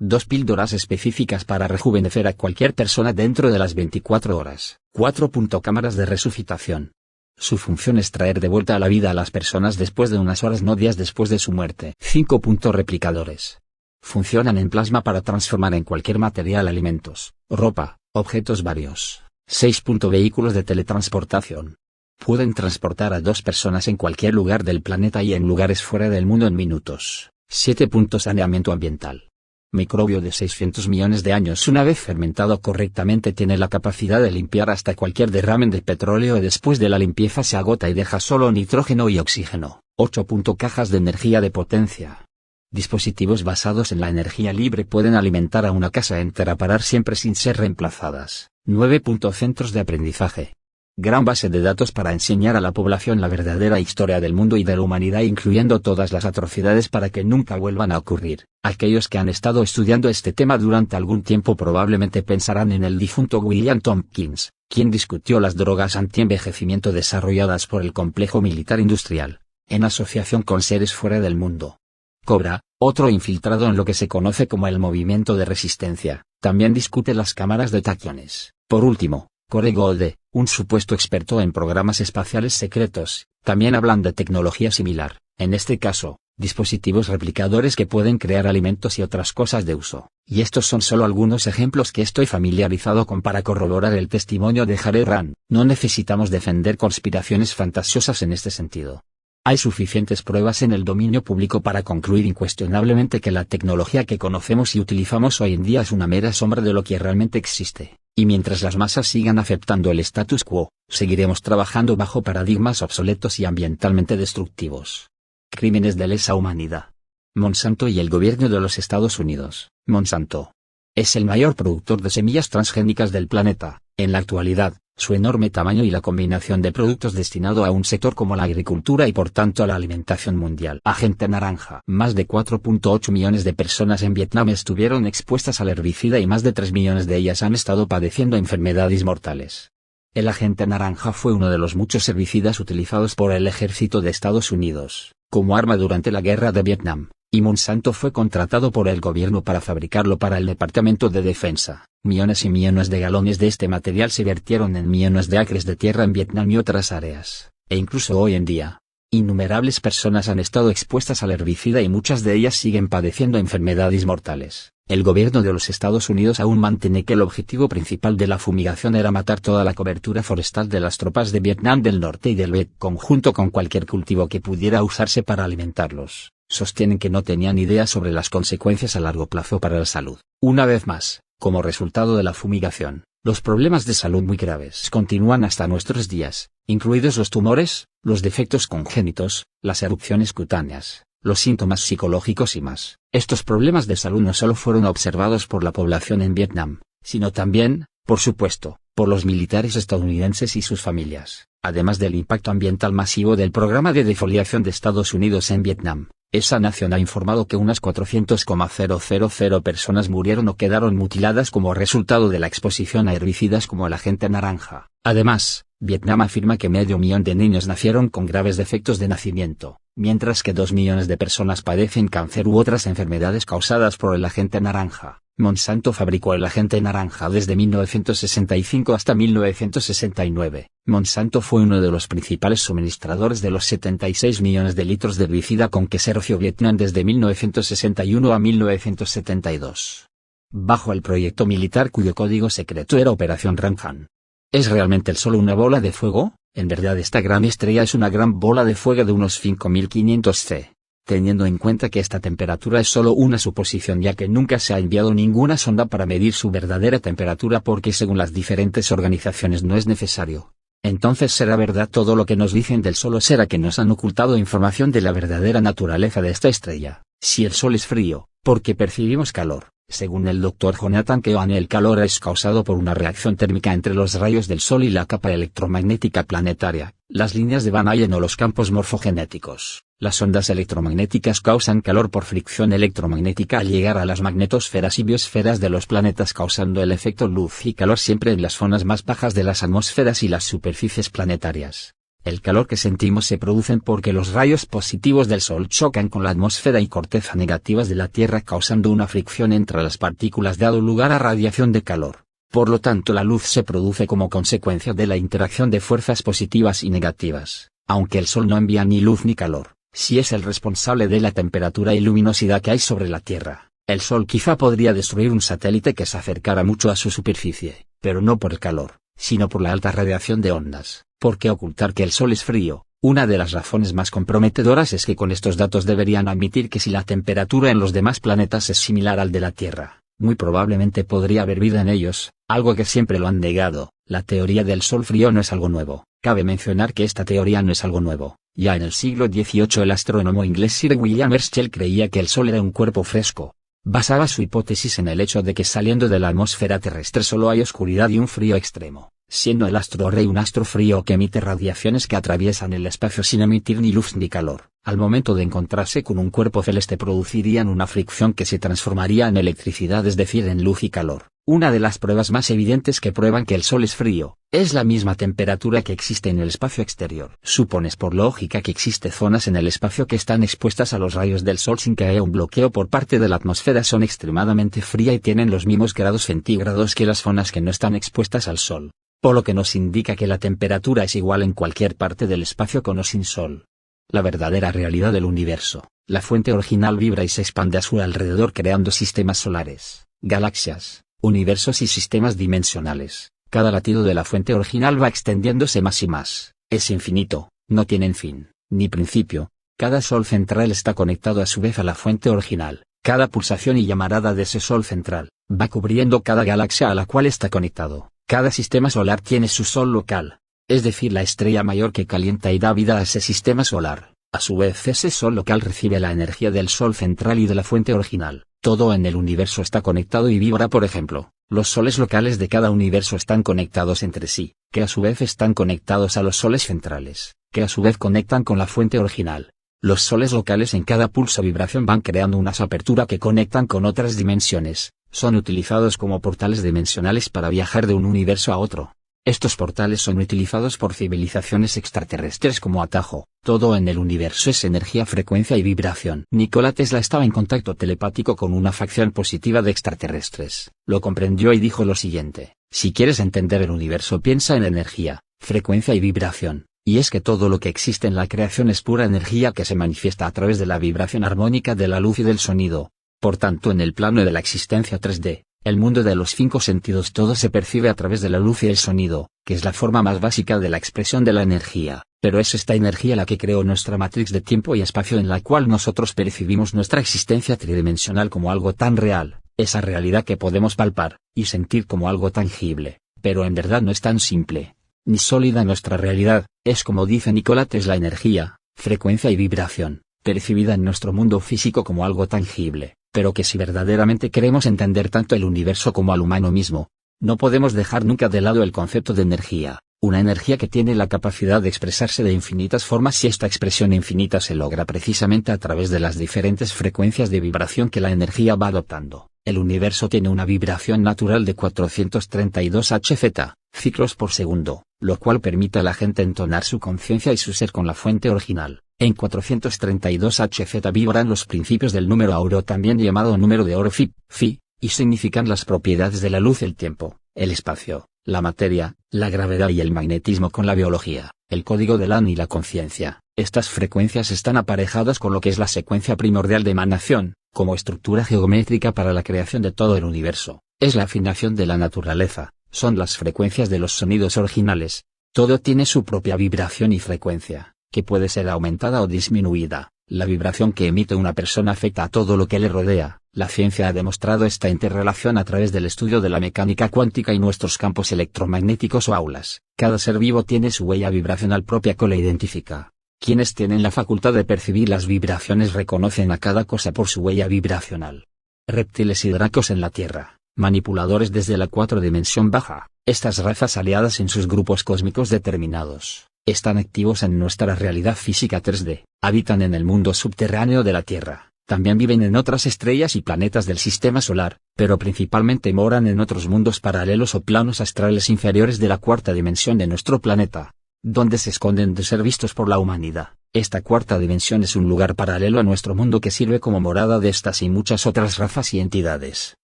2 píldoras específicas para rejuvenecer a cualquier persona dentro de las 24 horas. 4. Cámaras de resucitación. Su función es traer de vuelta a la vida a las personas después de unas horas, no días después de su muerte. 5. Replicadores. Funcionan en plasma para transformar en cualquier material alimentos, ropa, objetos varios. 6. Vehículos de teletransportación. Pueden transportar a 2 personas en cualquier lugar del planeta y en lugares fuera del mundo en minutos. 7. Saneamiento ambiental. Microbio de 600 millones de años, una vez fermentado correctamente, tiene la capacidad de limpiar hasta cualquier derrame de petróleo y después de la limpieza se agota y deja solo nitrógeno y oxígeno. 8. Cajas de energía de potencia. Dispositivos basados en la energía libre pueden alimentar a una casa entera parar siempre sin ser reemplazadas. 9. Centros de aprendizaje. Gran base de datos para enseñar a la población la verdadera historia del mundo y de la humanidad, incluyendo todas las atrocidades para que nunca vuelvan a ocurrir. Aquellos que han estado estudiando este tema durante algún tiempo probablemente pensarán en el difunto William Tompkins, quien discutió las drogas antienvejecimiento desarrolladas por el complejo militar industrial, en asociación con seres fuera del mundo. Cobra, otro infiltrado en lo que se conoce como el movimiento de resistencia, también discute las cámaras de taciones. Por último, Corey Gold, un supuesto experto en programas espaciales secretos, también hablan de tecnología similar, en este caso, dispositivos replicadores que pueden crear alimentos y otras cosas de uso. Y estos son solo algunos ejemplos que estoy familiarizado con para corroborar el testimonio de Jared Rand. No necesitamos defender conspiraciones fantasiosas en este sentido. Hay suficientes pruebas en el dominio público para concluir incuestionablemente que la tecnología que conocemos y utilizamos hoy en día es una mera sombra de lo que realmente existe, y mientras las masas sigan aceptando el status quo, seguiremos trabajando bajo paradigmas obsoletos y ambientalmente destructivos. Crímenes de lesa humanidad. Monsanto y el gobierno de los Estados Unidos. Monsanto es el mayor productor de semillas transgénicas del planeta. En la actualidad, su enorme tamaño y la combinación de productos destinado a un sector como la agricultura y por tanto a la alimentación mundial. Agente naranja. Más de 4.8 millones de personas en Vietnam estuvieron expuestas al herbicida y más de 3 millones de ellas han estado padeciendo enfermedades mortales. El agente naranja fue uno de los muchos herbicidas utilizados por el ejército de Estados Unidos, como arma durante la guerra de Vietnam, y Monsanto fue contratado por el gobierno para fabricarlo para el Departamento de Defensa. Millones y millones de galones de este material se vertieron en millones de acres de tierra en Vietnam y otras áreas, e incluso hoy en día, innumerables personas han estado expuestas al herbicida y muchas de ellas siguen padeciendo enfermedades mortales. El gobierno de los Estados Unidos aún mantiene que el objetivo principal de la fumigación era matar toda la cobertura forestal de las tropas de Vietnam del Norte y del Vietcong junto con cualquier cultivo que pudiera usarse para alimentarlos. Sostienen que no tenían idea sobre las consecuencias a largo plazo para la salud. Una vez más, como resultado de la fumigación, los problemas de salud muy graves continúan hasta nuestros días, incluidos los tumores, los defectos congénitos, las erupciones cutáneas, los síntomas psicológicos y más. Estos problemas de salud no solo fueron observados por la población en Vietnam, sino también, por supuesto, por los militares estadounidenses y sus familias. Además del impacto ambiental masivo del programa de defoliación de Estados Unidos en Vietnam, esa nación ha informado que unas 400,000 personas murieron o quedaron mutiladas como resultado de la exposición a herbicidas como el agente naranja. Además, Vietnam afirma que 500,000 de niños nacieron con graves defectos de nacimiento, mientras que 2 millones de personas padecen cáncer u otras enfermedades causadas por el agente naranja. Monsanto fabricó el agente naranja desde 1965 hasta 1969. Monsanto fue uno de los principales suministradores de los 76 millones de litros de herbicida con que se roció Vietnam desde 1961 a 1972. Bajo el proyecto militar cuyo código secreto era Operación Ramjan. ¿Es realmente el Sol una bola de fuego? En verdad esta gran estrella es una gran bola de fuego de unos 5500 C. Teniendo en cuenta que esta temperatura es solo una suposición ya que nunca se ha enviado ninguna sonda para medir su verdadera temperatura porque según las diferentes organizaciones no es necesario. Entonces ¿será verdad todo lo que nos dicen del Sol o será que nos han ocultado información de la verdadera naturaleza de esta estrella? Si el Sol es frío, ¿por qué percibimos calor? Según el Dr. Jonathan Keohane, el calor es causado por una reacción térmica entre los rayos del Sol y la capa electromagnética planetaria, las líneas de Van Allen o los campos morfogenéticos. Las ondas electromagnéticas causan calor por fricción electromagnética al llegar a las magnetosferas y biosferas de los planetas causando el efecto luz y calor siempre en las zonas más bajas de las atmósferas y las superficies planetarias. El calor que sentimos se produce porque los rayos positivos del Sol chocan con la atmósfera y corteza negativas de la Tierra causando una fricción entre las partículas dando lugar a radiación de calor. Por lo tanto la luz se produce como consecuencia de la interacción de fuerzas positivas y negativas, aunque el Sol no envía ni luz ni calor, si es el responsable de la temperatura y luminosidad que hay sobre la Tierra. El Sol quizá podría destruir un satélite que se acercara mucho a su superficie, pero no por el calor, sino por la alta radiación de ondas. ¿Por qué ocultar que el Sol es frío? Una de las razones más comprometedoras es que con estos datos deberían admitir que si la temperatura en los demás planetas es similar al de la Tierra, muy probablemente podría haber vida en ellos, algo que siempre lo han negado. La teoría del Sol frío no es algo nuevo. Cabe mencionar que esta teoría no es algo nuevo. Ya en el siglo XVIII el astrónomo inglés Sir William Herschel creía que el Sol era un cuerpo fresco. Basaba su hipótesis en el hecho de que saliendo de la atmósfera terrestre solo hay oscuridad y un frío extremo, siendo el astro rey un astro frío que emite radiaciones que atraviesan el espacio sin emitir ni luz ni calor. Al momento de encontrarse con un cuerpo celeste producirían una fricción que se transformaría en electricidad, es decir, en luz y calor. Una de las pruebas más evidentes que prueban que el Sol es frío, es la misma temperatura que existe en el espacio exterior. Supones por lógica que existe zonas en el espacio que están expuestas a los rayos del Sol sin que haya un bloqueo por parte de la atmósfera, son extremadamente frías y tienen los mismos grados centígrados que las zonas que no están expuestas al Sol, por lo que nos indica que la temperatura es igual en cualquier parte del espacio con o sin Sol. La verdadera realidad del universo, la fuente original vibra y se expande a su alrededor creando sistemas solares, galaxias, universos y sistemas dimensionales. Cada latido de la fuente original va extendiéndose más y más, es infinito, no tienen fin, ni principio. Cada sol central está conectado a su vez a la fuente original. Cada pulsación y llamarada de ese sol central va cubriendo cada galaxia a la cual está conectado. Cada sistema solar tiene su sol local, es decir, la estrella mayor que calienta y da vida a ese sistema solar. A su vez ese sol local recibe la energía del sol central y de la fuente original. Todo en el universo está conectado y vibra. Por ejemplo, los soles locales de cada universo están conectados entre sí, que a su vez están conectados a los soles centrales, que a su vez conectan con la fuente original. Los soles locales en cada pulso vibración van creando unas aperturas que conectan con otras dimensiones. Son utilizados como portales dimensionales para viajar de un universo a otro. Estos portales son utilizados por civilizaciones extraterrestres como atajo. Todo en el universo es energía, frecuencia y vibración. Nikola Tesla estaba en contacto telepático con una facción positiva de extraterrestres. Lo comprendió y dijo lo siguiente: si quieres entender el universo, piensa en energía, frecuencia y vibración. Y es que todo lo que existe en la creación es pura energía que se manifiesta a través de la vibración armónica de la luz y del sonido. Por tanto, en el plano de la existencia 3D, el mundo de los 5 sentidos, todo se percibe a través de la luz y el sonido, que es la forma más básica de la expresión de la energía. Pero es esta energía la que creó nuestra matriz de tiempo y espacio en la cual nosotros percibimos nuestra existencia tridimensional como algo tan real, esa realidad que podemos palpar y sentir como algo tangible, pero en verdad no es tan simple ni sólida. Nuestra realidad es, como dice Nikola Tesla, energía, frecuencia y vibración, percibida en nuestro mundo físico como algo tangible, pero que si verdaderamente queremos entender tanto el universo como al humano mismo, no podemos dejar nunca de lado el concepto de energía, una energía que tiene la capacidad de expresarse de infinitas formas, y esta expresión infinita se logra precisamente a través de las diferentes frecuencias de vibración que la energía va adoptando. El universo tiene una vibración natural de 432 Hz, ciclos por segundo, lo cual permite a la gente entonar su conciencia y su ser con la fuente original. En 432 Hz vibran los principios del número áureo, también llamado número de oro Phi, y significan las propiedades de la luz, el tiempo, el espacio, la materia, la gravedad y el magnetismo con la biología, el código del AN y la conciencia. Estas frecuencias están aparejadas con lo que es la secuencia primordial de emanación, como estructura geométrica para la creación de todo el universo. Es la afinación de la naturaleza, son las frecuencias de los sonidos originales. Todo tiene su propia vibración y frecuencia, que puede ser aumentada o disminuida. La vibración que emite una persona afecta a todo lo que le rodea. La ciencia ha demostrado esta interrelación a través del estudio de la mecánica cuántica y nuestros campos electromagnéticos o aulas. Cada ser vivo tiene su huella vibracional propia que lo identifica. Quienes tienen la facultad de percibir las vibraciones reconocen a cada cosa por su huella vibracional. Reptiles y dracos en la Tierra, manipuladores desde la 4 dimensión baja. Estas razas aliadas en sus grupos cósmicos determinados, están activos en nuestra realidad física 3D, habitan en el mundo subterráneo de la Tierra, también viven en otras estrellas y planetas del sistema solar, pero principalmente moran en otros mundos paralelos o planos astrales inferiores de la 4ª dimensión de nuestro planeta. donde se esconden de ser vistos por la humanidad. Esta cuarta dimensión es un lugar paralelo a nuestro mundo que sirve como morada de estas y muchas otras razas y entidades.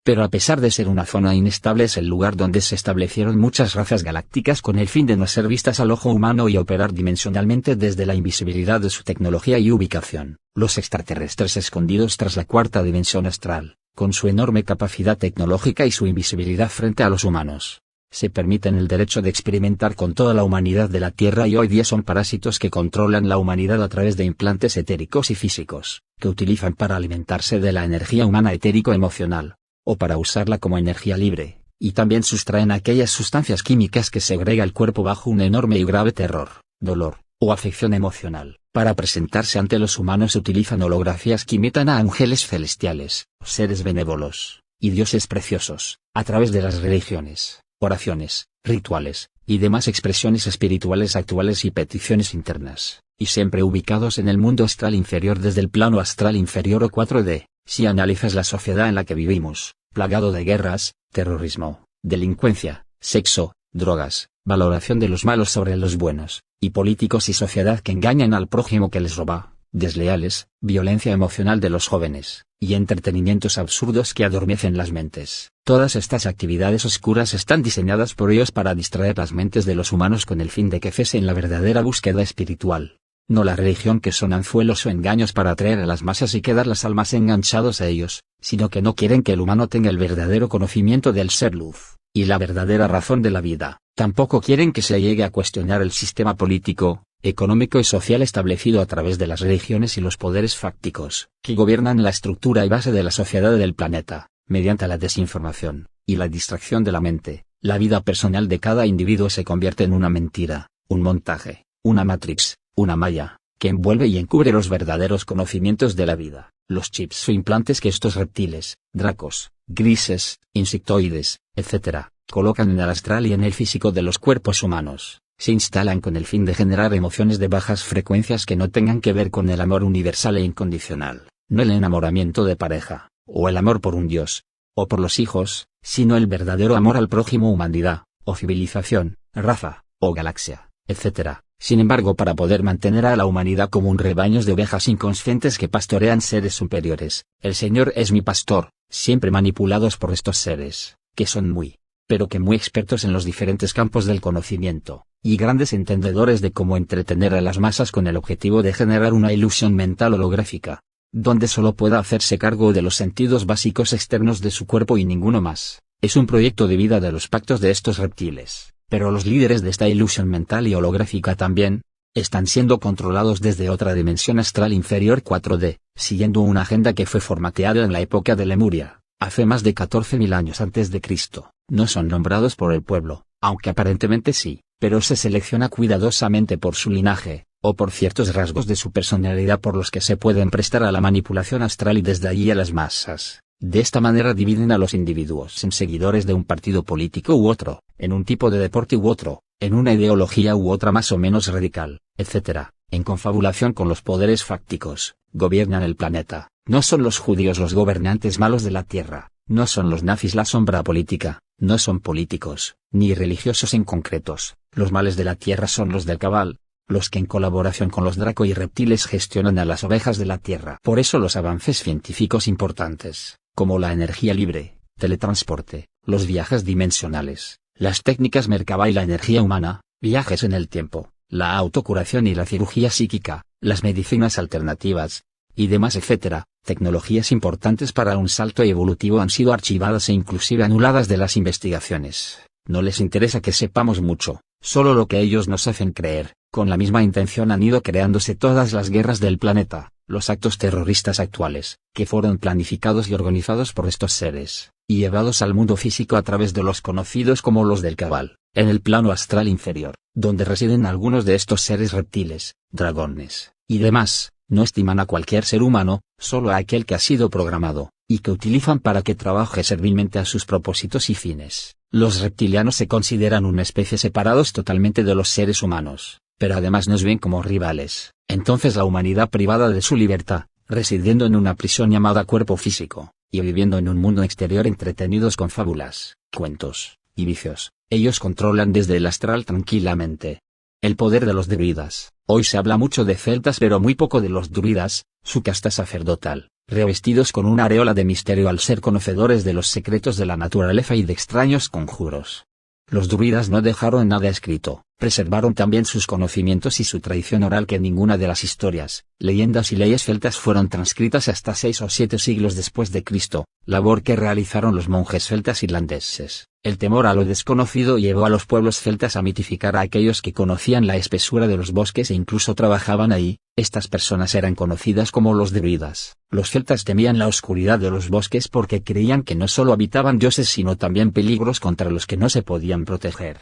Pero a pesar de ser una zona inestable, es el lugar donde se establecieron muchas razas galácticas con el fin de no ser vistas al ojo humano y operar dimensionalmente desde la invisibilidad de su tecnología y ubicación. Los extraterrestres escondidos tras la cuarta dimensión astral, con su enorme capacidad tecnológica y su invisibilidad frente a los humanos, se permiten el derecho de experimentar con toda la humanidad de la Tierra y hoy día son parásitos que controlan la humanidad a través de implantes etéricos y físicos, que utilizan para alimentarse de la energía humana etérico-emocional, o para usarla como energía libre, y también sustraen aquellas sustancias químicas que segrega el cuerpo bajo un enorme y grave terror, dolor, o afección emocional. Para presentarse ante los humanos utilizan holografías que imitan a ángeles celestiales, seres benévolos, y dioses preciosos, a través de las religiones, oraciones, rituales, y demás expresiones espirituales actuales y peticiones internas, y siempre ubicados en el mundo astral inferior desde el plano astral inferior o 4D, si analizas la sociedad en la que vivimos, plagado de guerras, terrorismo, delincuencia, sexo, drogas, valoración de los malos sobre los buenos, y políticos y sociedad que engañan al prójimo que les roba, desleales, violencia emocional de los jóvenes, y entretenimientos absurdos que adormecen las mentes. Todas estas actividades oscuras están diseñadas por ellos para distraer las mentes de los humanos con el fin de que cesen la verdadera búsqueda espiritual. No la religión, que son anzuelos o engaños para atraer a las masas y quedar las almas enganchados a ellos, sino que no quieren que el humano tenga el verdadero conocimiento del ser luz, y la verdadera razón de la vida. Tampoco quieren que se llegue a cuestionar el sistema político, económico y social establecido a través de las religiones y los poderes fácticos, que gobiernan la estructura y base de la sociedad del planeta, mediante la desinformación, y la distracción de la mente. La vida personal de cada individuo se convierte en una mentira, un montaje, una matrix, una malla, que envuelve y encubre los verdaderos conocimientos de la vida. Los chips o implantes que estos reptiles, dracos, grises, insectoides, etc., colocan en el astral y en el físico de los cuerpos humanos, se instalan con el fin de generar emociones de bajas frecuencias que no tengan que ver con el amor universal e incondicional, no el enamoramiento de pareja, o el amor por un dios, o por los hijos, sino el verdadero amor al prójimo, humanidad, o civilización, raza, o galaxia, etc. Sin embargo, para poder mantener a la humanidad como un rebaño de ovejas inconscientes que pastorean seres superiores, el Señor es mi pastor, siempre manipulados por estos seres, que son muy expertos en los diferentes campos del conocimiento, y grandes entendedores de cómo entretener a las masas con el objetivo de generar una ilusión mental holográfica, donde solo pueda hacerse cargo de los sentidos básicos externos de su cuerpo y ninguno más. Es un proyecto de vida de los pactos de estos reptiles, pero los líderes de esta ilusión mental y holográfica también están siendo controlados desde otra dimensión astral inferior 4D, siguiendo una agenda que fue formateada en la época de Lemuria, hace más de 14.000 años antes de Cristo. No son nombrados por el pueblo, aunque aparentemente sí, pero se selecciona cuidadosamente por su linaje, o por ciertos rasgos de su personalidad por los que se pueden prestar a la manipulación astral y desde allí a las masas. De esta manera dividen a los individuos en seguidores de un partido político u otro, en un tipo de deporte u otro, en una ideología u otra más o menos radical, etc. En confabulación con los poderes fácticos, gobiernan el planeta. No son los judíos los gobernantes malos de la tierra, no son los nazis la sombra política, no son políticos, ni religiosos en concretos. Los males de la tierra son los del cabal, los que en colaboración con los draco y reptiles gestionan a las ovejas de la tierra. Por eso los avances científicos importantes, como la energía libre, teletransporte, los viajes dimensionales, las técnicas Merkaba y la energía humana, viajes en el tiempo, la autocuración y la cirugía psíquica, las medicinas alternativas, y demás etc., tecnologías importantes para un salto evolutivo han sido archivadas e inclusive anuladas de las investigaciones. No les interesa que sepamos mucho, solo lo que ellos nos hacen creer. Con la misma intención han ido creándose todas las guerras del planeta, los actos terroristas actuales, que fueron planificados y organizados por estos seres, y llevados al mundo físico a través de los conocidos como los del cabal, en el plano astral inferior, donde residen algunos de estos seres reptiles, dragones, y demás. No estiman a cualquier ser humano, solo a aquel que ha sido programado, y que utilizan para que trabaje servilmente a sus propósitos y fines. Los reptilianos se consideran una especie separados totalmente de los seres humanos, pero además nos ven como rivales. Entonces la humanidad privada de su libertad, residiendo en una prisión llamada cuerpo físico, y viviendo en un mundo exterior entretenidos con fábulas, cuentos, y vicios, ellos controlan desde el astral tranquilamente. El poder de los druidas. Hoy se habla mucho de celtas pero muy poco de los druidas, su casta sacerdotal, revestidos con una aureola de misterio al ser conocedores de los secretos de la naturaleza y de extraños conjuros. Los druidas no dejaron nada escrito, preservaron también sus conocimientos y su tradición oral que ninguna de las historias, leyendas y leyes celtas fueron transcritas hasta 6 o 7 siglos después de Cristo, labor que realizaron los monjes celtas irlandeses. El temor a lo desconocido llevó a los pueblos celtas a mitificar a aquellos que conocían la espesura de los bosques e incluso trabajaban ahí. Estas personas eran conocidas como los druidas. Los celtas temían la oscuridad de los bosques porque creían que no solo habitaban dioses sino también peligros contra los que no se podían proteger.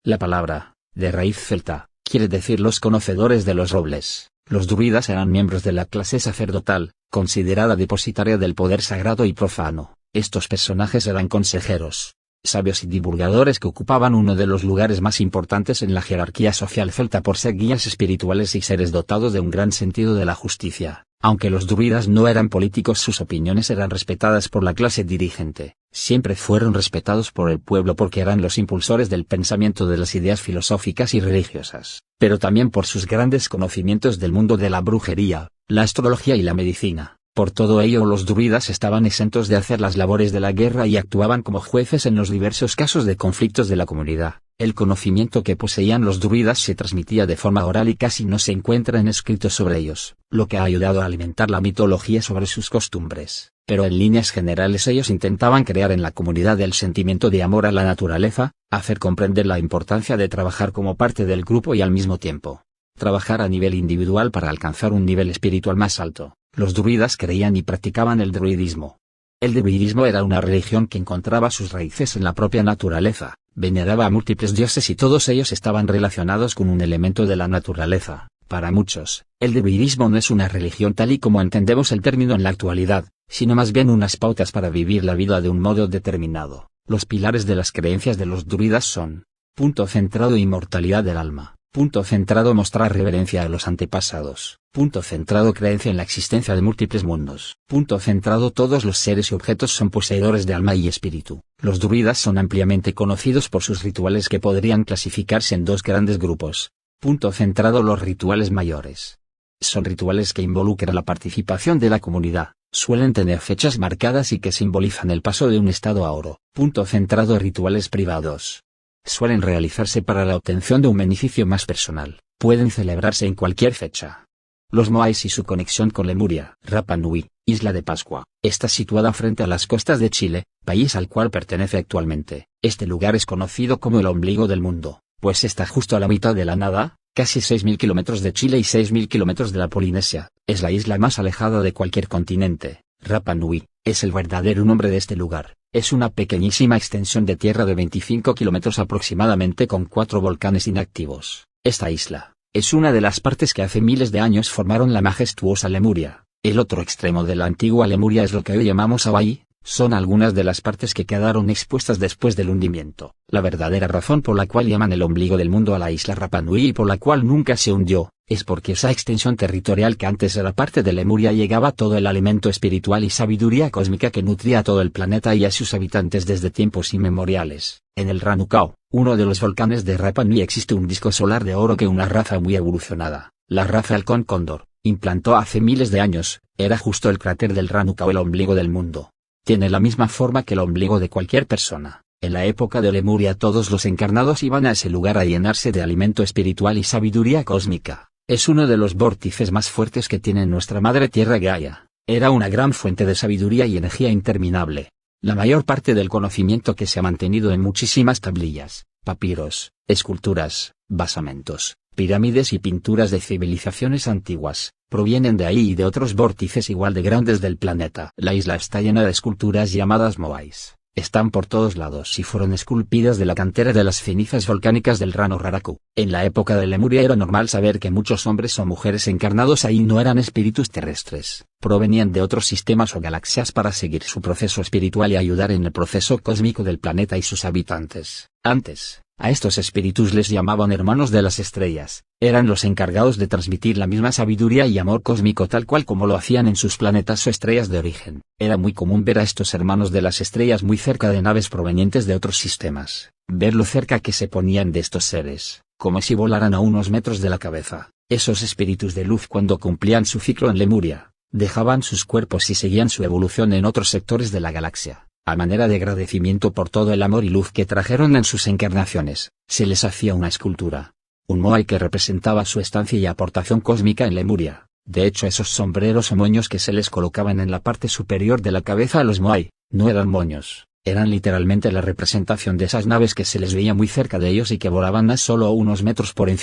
La palabra, de raíz celta, quiere decir los conocedores de los robles. Los druidas eran miembros de la clase sacerdotal, considerada depositaria del poder sagrado y profano. Estos personajes eran consejeros, sabios y divulgadores que ocupaban uno de los lugares más importantes en la jerarquía social celta por ser guías espirituales y seres dotados de un gran sentido de la justicia. Aunque los druidas no eran políticos, sus opiniones eran respetadas por la clase dirigente. Siempre fueron respetados por el pueblo porque eran los impulsores del pensamiento de las ideas filosóficas y religiosas, pero también por sus grandes conocimientos del mundo de la brujería, la astrología y la medicina. Por todo ello los druidas estaban exentos de hacer las labores de la guerra y actuaban como jueces en los diversos casos de conflictos de la comunidad. El conocimiento que poseían los druidas se transmitía de forma oral y casi no se encuentran escritos sobre ellos, lo que ha ayudado a alimentar la mitología sobre sus costumbres. Pero en líneas generales ellos intentaban crear en la comunidad el sentimiento de amor a la naturaleza, hacer comprender la importancia de trabajar como parte del grupo y al mismo tiempo trabajar a nivel individual para alcanzar un nivel espiritual más alto. Los druidas creían y practicaban el druidismo. El druidismo era una religión que encontraba sus raíces en la propia naturaleza, veneraba a múltiples dioses y todos ellos estaban relacionados con un elemento de la naturaleza. Para muchos, el druidismo no es una religión tal y como entendemos el término en la actualidad, sino más bien unas pautas para vivir la vida de un modo determinado. Los pilares de las creencias de los druidas son: punto centrado inmortalidad del alma, punto centrado mostrar reverencia a los antepasados, punto centrado creencia en la existencia de múltiples mundos, punto centrado todos los seres y objetos son poseedores de alma y espíritu. Los druidas son ampliamente conocidos por sus rituales que podrían clasificarse en dos grandes grupos. Punto centrado los rituales mayores. Son rituales que involucran la participación de la comunidad, suelen tener fechas marcadas y que simbolizan el paso de un estado a otro. Punto centrado rituales privados. Suelen realizarse para la obtención de un beneficio más personal, pueden celebrarse en cualquier fecha. Los Moais y su conexión con Lemuria, Rapa Nui, Isla de Pascua, está situada frente a las costas de Chile, país al cual pertenece actualmente. Este lugar es conocido como el ombligo del mundo, pues está justo a la mitad de la nada, casi 6.000 kilómetros de Chile y 6.000 kilómetros de la Polinesia. Es la isla más alejada de cualquier continente. Rapa Nui es el verdadero nombre de este lugar. Es una pequeñísima extensión de tierra de 25 kilómetros aproximadamente con 4 volcanes inactivos. Esta isla es una de las partes que hace miles de años formaron la majestuosa Lemuria. El otro extremo de la antigua Lemuria es lo que hoy llamamos Hawái. Son algunas de las partes que quedaron expuestas después del hundimiento. La verdadera razón por la cual llaman el ombligo del mundo a la isla Rapa Nui y por la cual nunca se hundió, es porque esa extensión territorial que antes era parte de Lemuria llegaba todo el alimento espiritual y sabiduría cósmica que nutría a todo el planeta y a sus habitantes desde tiempos inmemoriales. En el Ranukau, uno de los volcanes de Rapa Nui, existe un disco solar de oro que una raza muy evolucionada, la raza halcón cóndor, implantó hace miles de años. Era justo el cráter del Ranukau el ombligo del mundo. Tiene la misma forma que el ombligo de cualquier persona. En la época de Lemuria todos los encarnados iban a ese lugar a llenarse de alimento espiritual y sabiduría cósmica. Es uno de los vórtices más fuertes que tiene nuestra madre tierra Gaia. Era una gran fuente de sabiduría y energía interminable. La mayor parte del conocimiento que se ha mantenido en muchísimas tablillas, papiros, esculturas, basamentos, pirámides y pinturas de civilizaciones antiguas, provienen de ahí y de otros vórtices igual de grandes del planeta. La isla está llena de esculturas llamadas moais. Están por todos lados y fueron esculpidas de la cantera de las cenizas volcánicas del Rano Raraku. En la época de Lemuria era normal saber que muchos hombres o mujeres encarnados ahí no eran espíritus terrestres, provenían de otros sistemas o galaxias para seguir su proceso espiritual y ayudar en el proceso cósmico del planeta y sus habitantes. Antes, a estos espíritus les llamaban hermanos de las estrellas, eran los encargados de transmitir la misma sabiduría y amor cósmico tal cual como lo hacían en sus planetas o estrellas de origen. Era muy común ver a estos hermanos de las estrellas muy cerca de naves provenientes de otros sistemas. Ver lo cerca que se ponían de estos seres, como si volaran a unos metros de la cabeza. Esos espíritus de luz, cuando cumplían su ciclo en Lemuria, dejaban sus cuerpos y seguían su evolución en otros sectores de la galaxia. A manera de agradecimiento por todo el amor y luz que trajeron en sus encarnaciones, se les hacía una escultura. Un moai que representaba su estancia y aportación cósmica en Lemuria. De hecho, esos sombreros o moños que se les colocaban en la parte superior de la cabeza a los moai, no eran moños, eran literalmente la representación de esas naves que se les veía muy cerca de ellos y que volaban a solo unos metros por encima